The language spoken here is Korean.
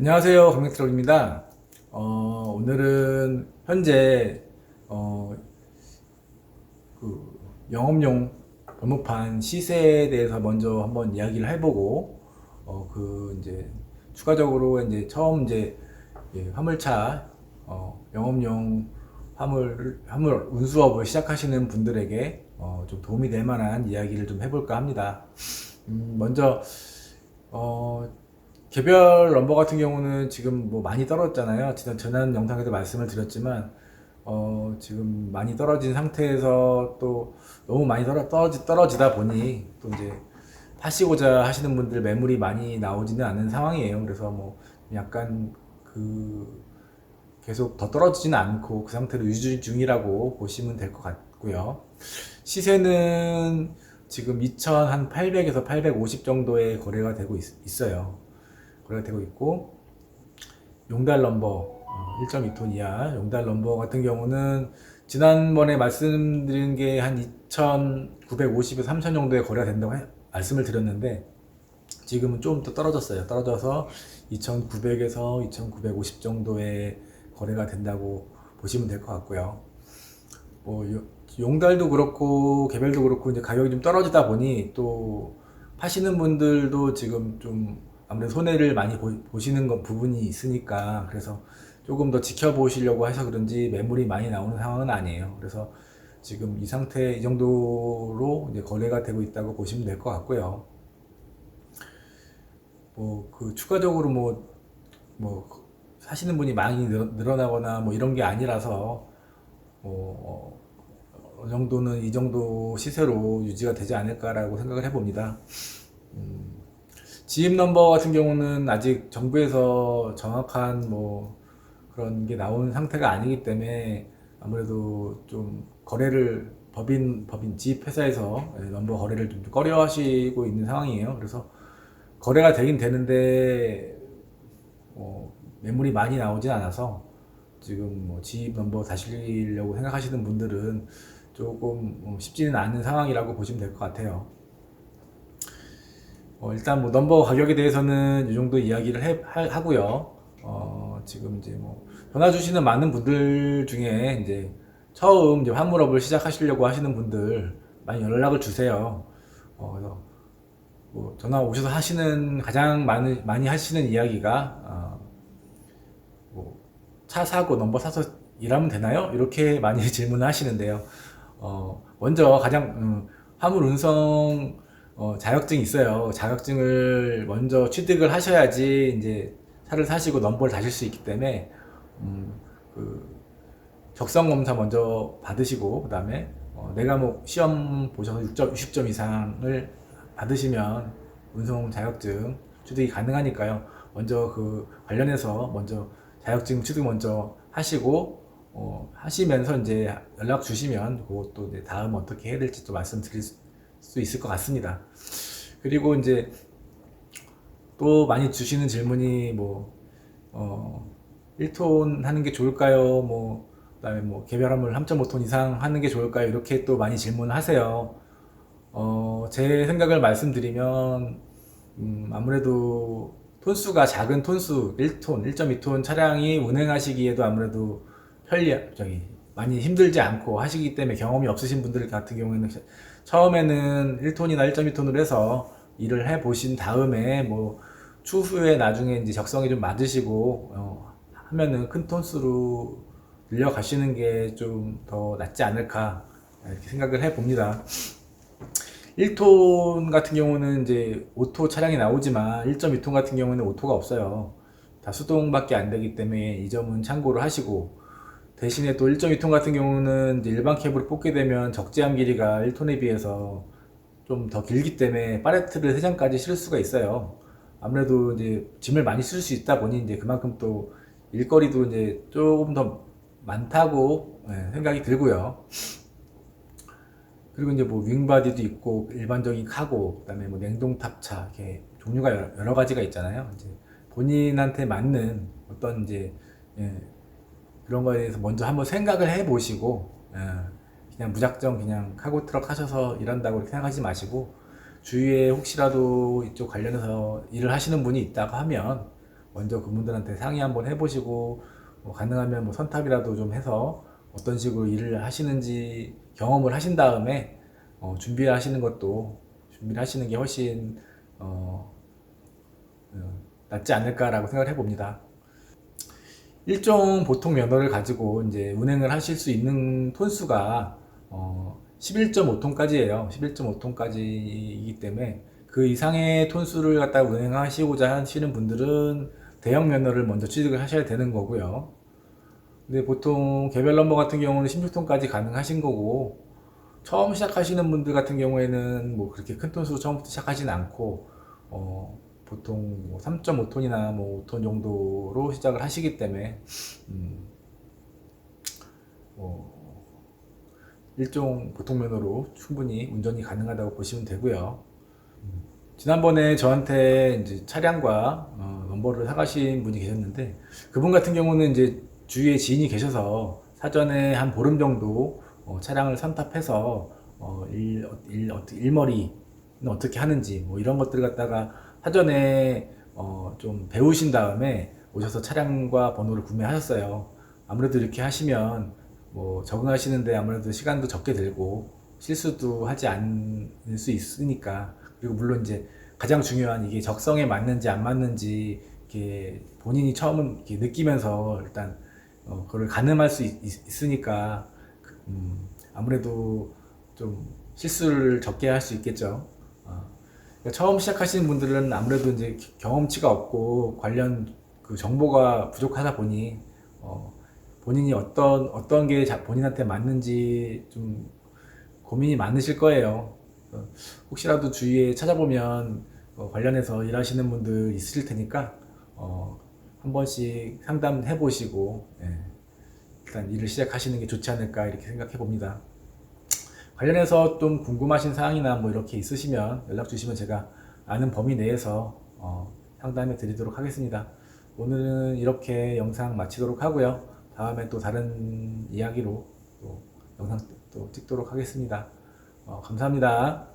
안녕하세요, 강백트럭입니다. 오늘은 현재 그 영업용 벌목판 시세에 대해서 먼저 한번 이야기를 해보고 이제 추가적으로 이제 처음 이제 화물차 영업용 화물 운수업을 시작하시는 분들에게 좀 도움이 될 만한 이야기를 좀 해볼까 합니다. 먼저 개별 넘버 같은 경우는 지금 뭐 많이 떨어졌잖아요. 지난 영상에도 말씀을 드렸지만, 지금 많이 떨어진 상태에서 또 너무 많이 떨어지다 보니 또 이제 파시고자 하시는 분들 매물이 많이 나오지는 않는 상황이에요. 그래서 뭐 약간 계속 더 떨어지지는 않고 그 상태로 유지 중이라고 보시면 될 것 같고요. 시세는 지금 2,800에서 850 정도의 거래가 되고 있어요. 거래가 되고 있고, 용달 넘버 1.2톤 이하 용달 넘버 같은 경우는 지난번에 말씀드린 게 한 2,950에서 3,000 정도의 거래가 된다고 말씀을 드렸는데, 지금은 좀 더 떨어졌어요. 떨어져서 2,900에서 2,950 정도의 거래가 된다고 보시면 될 것 같고요. 뭐 용달도 그렇고 개별도 그렇고 이제 가격이 좀 떨어지다 보니 또 파시는 분들도 지금 좀 아무래도 손해를 많이 보시는 부분이 있으니까, 그래서 조금 더 지켜보시려고 해서 그런지 매물이 많이 나오는 상황은 아니에요. 그래서 지금 이 상태, 이 정도로 이제 거래가 되고 있다고 보시면 될 것 같고요. 추가적으로 사시는 분이 많이 늘어나거나 뭐 이런 게 아니라서 어느 정도는 이 정도 시세로 유지가 되지 않을까라고 생각을 해봅니다. 지입 넘버 같은 경우는 아직 정부에서 정확한 그런 게 나온 상태가 아니기 때문에 아무래도 좀 거래를 법인 지입 회사에서 넘버 거래를 좀 꺼려 하시고 있는 상황이에요. 그래서 거래가 되긴 되는데 매물이 많이 나오진 않아서 지금 지입 넘버 다시려고 생각하시는 분들은 조금 쉽지는 않은 상황이라고 보시면 될 것 같아요. 일단 넘버 가격에 대해서는 이 정도 이야기를 하고요. 지금 이제 전화 주시는 많은 분들 중에 이제 처음 이제 화물업을 시작하시려고 하시는 분들 많이 연락을 주세요. 그래서 전화 오셔서 가장 많이 하시는 이야기가 차 사고 넘버 사서 일하면 되나요? 이렇게 많이 질문을 하시는데요. 먼저 가장 화물 운송 자격증이 있어요. 자격증을 먼저 취득을 하셔야지 이제 차를 사시고 넘버를 다실 수 있기 때문에 적성 검사 먼저 받으시고, 그 다음에 내가 시험 보셔서 60점 이상을 받으시면 운송 자격증 취득이 가능하니까요. 먼저 관련해서 먼저 자격증 취득 먼저 하시고, 하시면서 이제 연락 주시면 그것도 이제 다음 어떻게 해야 될지 또 말씀드릴 수 있을 것 같습니다. 그리고 이제 또 많이 주시는 질문이 1톤 하는 게 좋을까요? 그다음에 개별 화물 3.5톤 이상 하는 게 좋을까요? 이렇게 또 많이 질문을 하세요. 제 생각을 말씀드리면 아무래도 톤수가 작은 톤수 1톤, 1.2톤 차량이 운행하시기에도 아무래도 많이 힘들지 않고 하시기 때문에, 경험이 없으신 분들 같은 경우에는 처음에는 1톤이나 1.2톤으로 해서 일을 해 보신 다음에 추후에 나중에 이제 적성이 좀 맞으시고 하면은 큰 톤수로 늘려가시는 게 좀 더 낫지 않을까 이렇게 생각을 해 봅니다. 1톤 같은 경우는 이제 오토 차량이 나오지만 1.2톤 같은 경우는 오토가 없어요. 다 수동밖에 안 되기 때문에 이 점은 참고를 하시고, 대신에 또 1.2톤 같은 경우는 이제 일반 케이블을 뽑게 되면 적재함 길이가 1톤에 비해서 좀 더 길기 때문에 팔레트를 3장까지 실을 수가 있어요. 아무래도 이제 짐을 많이 쓸 수 있다 보니 이제 그만큼 또 일거리도 이제 조금 더 많다고 생각이 들고요. 그리고 이제 윙바디도 있고 일반적인 카고, 그다음에 냉동 탑차, 이렇게 종류가 여러 가지가 있잖아요. 이제 본인한테 맞는 어떤 이제 그런 거에 대해서 먼저 한번 생각을 해 보시고, 그냥 무작정 그냥 카고 트럭 하셔서 일한다고 이렇게 생각하지 마시고, 주위에 혹시라도 이쪽 관련해서 일을 하시는 분이 있다고 하면 먼저 그분들한테 상의 한번 해보시고 가능하면 뭐 선탑이라도 좀 해서 어떤 식으로 일을 하시는지 경험을 하신 다음에 준비를 하시는 것도 준비를 하시는 게 훨씬 낫지 않을까라고 생각을 해봅니다. 일종 보통 면허를 가지고 이제 운행을 하실 수 있는 톤수가 11.5톤까지예요. 11.5톤까지이기 때문에 그 이상의 톤수를 갖다가 운행하시고자 하시는 분들은 대형 면허를 먼저 취득을 하셔야 되는 거고요. 근데 보통 개별 넘버 같은 경우는 16톤까지 가능하신 거고, 처음 시작하시는 분들 같은 경우에는 뭐 그렇게 큰 톤수로 처음부터 시작하지는 않고 보통 3.5톤이나 뭐 5톤 정도로 시작을 하시기 때문에 일종 보통 면허로 충분히 운전이 가능하다고 보시면 되고요. 지난번에 저한테 이제 차량과 넘버를 사가신 분이 계셨는데, 그분 같은 경우는 이제 주위에 지인이 계셔서 사전에 한 보름 정도 차량을 선탑해서 일머리는 어떻게 하는지 뭐 이런 것들을 갖다가 사전에 좀 배우신 다음에 오셔서 차량과 번호를 구매하셨어요. 아무래도 이렇게 하시면 뭐 적응하시는데 아무래도 시간도 적게 들고 실수도 하지 않을 수 있으니까. 그리고 물론 이제 가장 중요한 이게 적성에 맞는지 안 맞는지 이렇게 본인이 처음은 이렇게 느끼면서 일단 그걸 가늠할 수 있으니까 아무래도 좀 실수를 적게 할 수 있겠죠. 그러니까 처음 시작하시는 분들은 아무래도 이제 경험치가 없고 관련 그 정보가 부족하다 보니 본인이 어떤 게 본인한테 맞는지 좀 고민이 많으실 거예요. 혹시라도 주위에 찾아보면 관련해서 일하시는 분들 있으실 테니까 한 번씩 상담해 보시고 일단 일을 시작하시는 게 좋지 않을까 이렇게 생각해 봅니다. 관련해서 좀 궁금하신 사항이나 뭐 이렇게 있으시면 연락 주시면 제가 아는 범위 내에서 상담해 드리도록 하겠습니다. 오늘은 이렇게 영상 마치도록 하고요. 다음에 또 다른 이야기로 또 영상 또 찍도록 하겠습니다. 감사합니다.